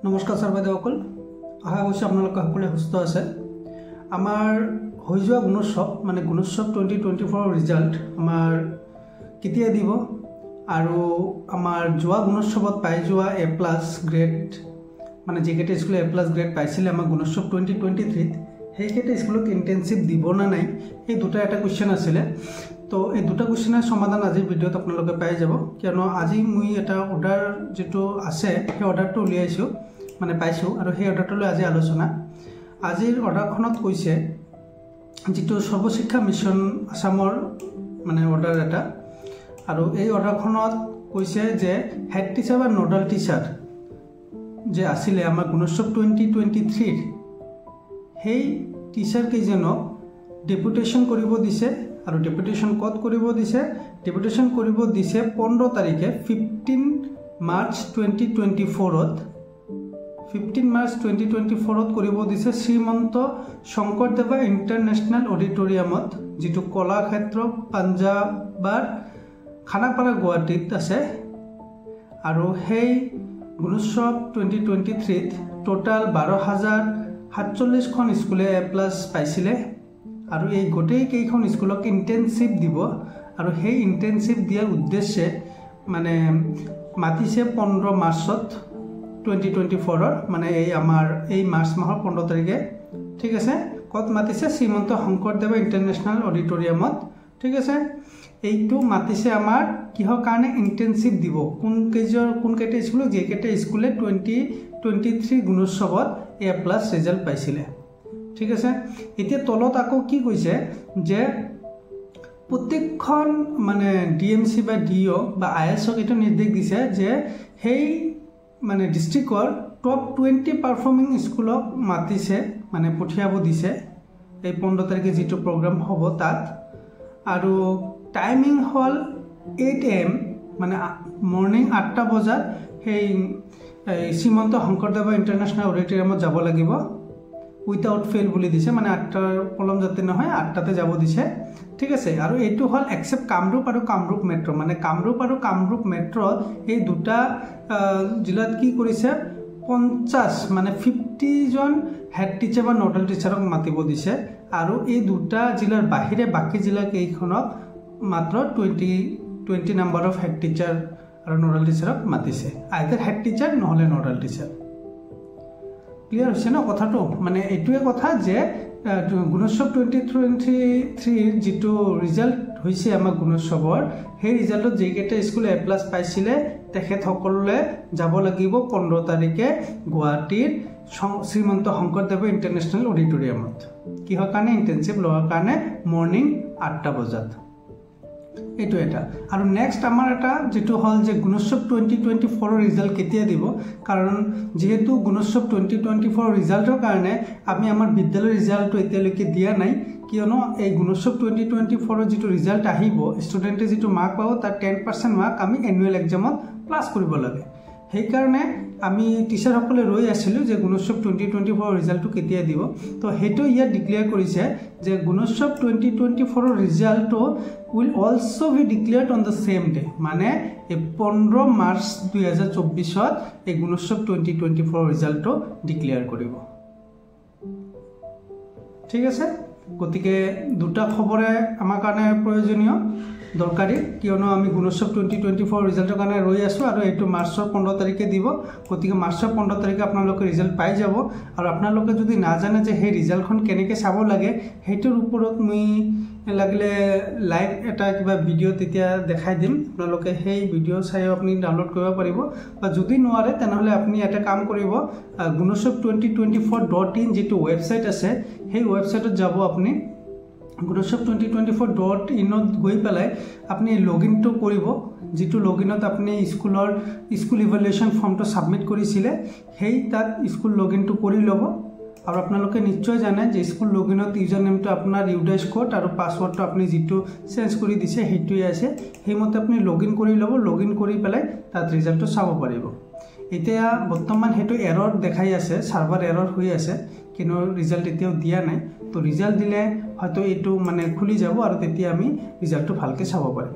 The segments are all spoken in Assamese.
নমস্কাৰ ছাৰ বাইদেউসকল, আশা কৰিছোঁ আপোনালোকে সকলোৱে সুস্থ আছে। আমাৰ হৈ যোৱা গুণোৎসৱ মানে গুণোৎসৱ 2024 ৰিজাল্ট আমাৰ কেতিয়া দিব আৰু আমাৰ যোৱা গুণোৎসৱত পাই যোৱা A+ গ্ৰেড মানে যিকেইটা স্কুলে A+ গ্ৰেড পাইছিলে আমাৰ গুণোৎসৱ 2023 সেইকেইটা স্কুলক ইণ্টেনচিভ দিব না নাই, এই দুটা এটা কুৱেশ্যন আছিলে। তো এই দুটা কুৱেশ্যনৰ সমাধান আজিৰ ভিডিঅ'ত আপোনালোকে পাই যাব, কিয়নো আজি মই এটা অৰ্ডাৰ যিটো আছে সেই অৰ্ডাৰটো উলিয়াইছোঁ মানে পাইছোঁ আৰু সেই অৰ্ডাৰটোলৈ আজি আলোচনা। আজিৰ অৰ্ডাৰখনত কৈছে যিটো সৰ্বশিক্ষা মিছন আসামৰ মানে অৰ্ডাৰ এটা, আৰু এই অৰ্ডাৰখনত কৈছে যে হেড টিচাৰ বা নডাল টিচাৰ যে আছিলে আমাৰ গুণোৎসৱ 2023 সেই টিচাৰ কেইজনক ডেপুটেশ্যন কৰিব দিছে। আৰু ডেপুটেশ্যন ক'ত কৰিব দিছে? ডেপুটেশ্যন কৰিব দিছে 15 তাৰিখে 15 মাৰ্চ 2024ত 15 মাৰ্চ 2024ত কৰিব দিছে শ্ৰীমন্ত শংকৰদেৱা ইণ্টাৰনেশ্যনেল অডিটৰিয়ামত, যিটো কলাক্ষেত্ৰ পাঞ্জাৱৰ খানাপাৰা গুৱাহাটীত আছে। আৰু সেই গুণোৎসৱ 2023ত টোটাল 12,047খন স্কুলে A+ পাইছিলে আৰু এই গোটেইকেইখন স্কুলক ইণ্টেনচিভ দিব। আৰু সেই ইণ্টেনচিভ দিয়াৰ উদ্দেশ্যে মানে মাতিছে 15 মাৰ্চত 2024 মানে এই আমাৰ এই মাৰ্চ মাহৰ 15 তাৰিখে, ঠিক আছে। ক'ত মাতিছে? শ্ৰীমন্ত শংকৰদেৱা ইণ্টাৰনেশ্যনেল অডিটৰিয়ামত, ঠিক আছে। এইটো মাতিছে আমাৰ কিহৰ কাৰণে? ইণ্টেনচিভ দিব। কোনকেইটা স্কুলক? যিকেইটা স্কুলে 2023 গুণোৎসৱত A+ ৰিজাল্ট পাইছিলে, ঠিক আছে। এতিয়া তলত আকৌ কি কৈছে যে প্ৰত্যেকখন মানে DMC বা DO বা ISক এইটো নিৰ্দেশ দিছে যে সেই মানে ডিষ্ট্ৰিক্টৰ টপ 20 পাৰফৰ্মিং স্কুলক মাতিছে মানে পঠিয়াব দিছে এই 15 তাৰিখে যিটো প্ৰগ্ৰাম হ'ব তাত। আৰু টাইমিং হ'ল 8 AM মানে মৰ্ণিং 8টা বজাত সেই শ্ৰীমন্ত শংকৰদেৱা ইণ্টাৰনেশ্যনেল অডিটৰিয়ামত যাব লাগিব উইথাউট ফেইল বুলি দিছে, মানে 8টাৰ পলম যাতে নহয় 8টাতে যাব দিছে, ঠিক আছে। আৰু এইটো হ'ল এক্সেপ্ট কামৰূপ আৰু কামৰূপ মেট্ৰ', মানে কামৰূপ আৰু কামৰূপ মেট্ৰত এই দুটা জিলাত কি কৰিছে 50 মানে 50জন হেড টিচাৰ বা নডেল টিচাৰক মাতিব দিছে। আৰু এই দুটা জিলাৰ বাহিৰে বাকী জিলা কেইখনক মাত্ৰ 20 নাম্বাৰ অফ হেড টিচাৰ আৰু নডেল টিচাৰক মাতিছে, আইদাৰ হেড টিচাৰ নহ'লে নডেল টিচাৰ। ক্লিয়াৰ হৈছে ন কথাটো? মানে এইটোৱে কথা যে গুণোৎসৱ 2023 যিটো ৰিজাল্ট হৈছে আমাৰ গুণোৎসৱৰ, সেই ৰিজাল্টত যিকেইটা স্কুলে A+ পাইছিলে তেখেতসকলে যাব লাগিব 15 তাৰিখে গুৱাহাটীৰ শ্ৰীমন্ত শংকৰদেৱা ইণ্টাৰনেশ্যনেল অডিটৰিয়ামত। কিহৰ কাৰণে? ইণ্টেনচিভ লোৱাৰ কাৰণে মৰ্ণিং 8টা বজাত। এইটো এটা। আৰু নেক্সট আমাৰ এটা যিটো হ'ল যে গুণোৎসৱ 2024 ৰিজাল্ট কেতিয়া দিব, কাৰণ যিহেতু গুণোৎসৱ 2024 ৰিজাল্টৰ কাৰণে আমি আমাৰ বিদ্যালয়ৰ ৰিজাল্টটো এতিয়ালৈকে দিয়া নাই, কিয়নো এই গুণোৎসৱ 2024 যিটো ৰিজাল্ট আহিব ষ্টুডেণ্টে যিটো মাৰ্ক পাব তাৰ 10% মাৰ্ক আমি এনুৱেল এক্সামত প্লাছ কৰিব লাগে। সেইকাৰণে আমি টিচাৰসকলে ৰৈ আছিলোঁ যে গুণোৎসৱ 2024 ৰিজাল্টটো কেতিয়া দিব। তো সেইটো ইয়াত ডিক্লেয়াৰ কৰিছে যে গুণোৎসৱ 2024 ৰিজাল্টটো will also' be declared on the same day, মানে এই 15 মাৰ্চ 2024ত এই গুণোৎসৱ 2024 ৰিজাল্টটো ডিক্লেয়াৰ কৰিব, ঠিক আছে। গতিকে দুটা খবৰে আমাৰ কাৰণে প্ৰয়োজনীয় দৰকাৰী, কিয়নো আমি গুণোৎসৱ 2024 ৰিজাল্টৰ কাৰণে ৰৈ আছোঁ আৰু এইটো মাৰ্চৰ 15 তাৰিখে দিব। গতিকে মাৰ্চৰ 15 তাৰিখে আপোনালোকে ৰিজাল্ট পাই যাব। আৰু আপোনালোকে যদি নাজানে যে সেই ৰিজাল্টখন কেনেকৈ চাব লাগে, সেইটোৰ ওপৰত মই লাগিলে লাইভ এটা কিবা ভিডিঅ' তেতিয়া দেখাই দিম, আপোনালোকে সেই ভিডিঅ' চাইও আপুনি ডাউনলোড কৰিব পাৰিব। বা যদি নোৱাৰে তেনেহ'লে আপুনি এটা কাম কৰিব, গুণোৎসৱ 2024.in যিটো ৱেবছাইট আছে সেই ৱেবছাইটত যাব। আপুনি গুণোৎসৱ 2024.inত গৈ পেলাই আপুনি লগইনটো কৰিব, যিটো লগইনত আপুনি স্কুল ইভেলুৱেশ্যন ফৰ্মটো ছাবমিট কৰিছিলে সেই তাত স্কুল লগইনটো কৰি ল'ব। আৰু আপোনালোকে নিশ্চয় জানে যে স্কুল লগইনত ইউজাৰ নেমটো আপোনাৰ ইউডাইছ কোড আৰু পাছৱৰ্ডটো আপুনি যিটো চেঞ্জ কৰি দিছে সেইটোৱে আছে, সেইমতে আপুনি লগইন কৰি ল'ব। লগইন কৰি পেলাই তাত ৰিজাল্টটো চাব পাৰিব। এতিয়া বৰ্তমান সেইটো এৰৰ দেখাই আছে, ছাৰ্ভাৰ এৰৰ হৈ আছে, কিন্তু ৰিজাল্ট এতিয়াও দিয়া নাই। তো ৰিজাল্ট দিলে হয়তো এইটো মানে খুলি যাব আৰু তেতিয়া আমি ৰিজাল্টটো ভালকৈ চাব পাৰিম।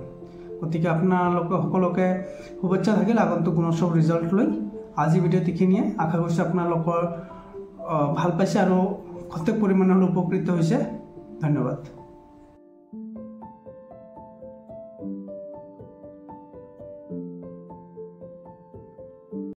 গতিকে আপোনালোকে সকলোকে শুভেচ্ছা থাকিল আগন্তুক গুণোৎসৱ ৰিজাল্ট লৈ। আজি ভিডিঅ'ত এইখিনিয়ে আশা কৰিছোঁ আপোনালোকৰ ভাল পাইছে আৰু সঠিক পৰিমাণৰ উপকৃত হৈছে ধন্যবাদ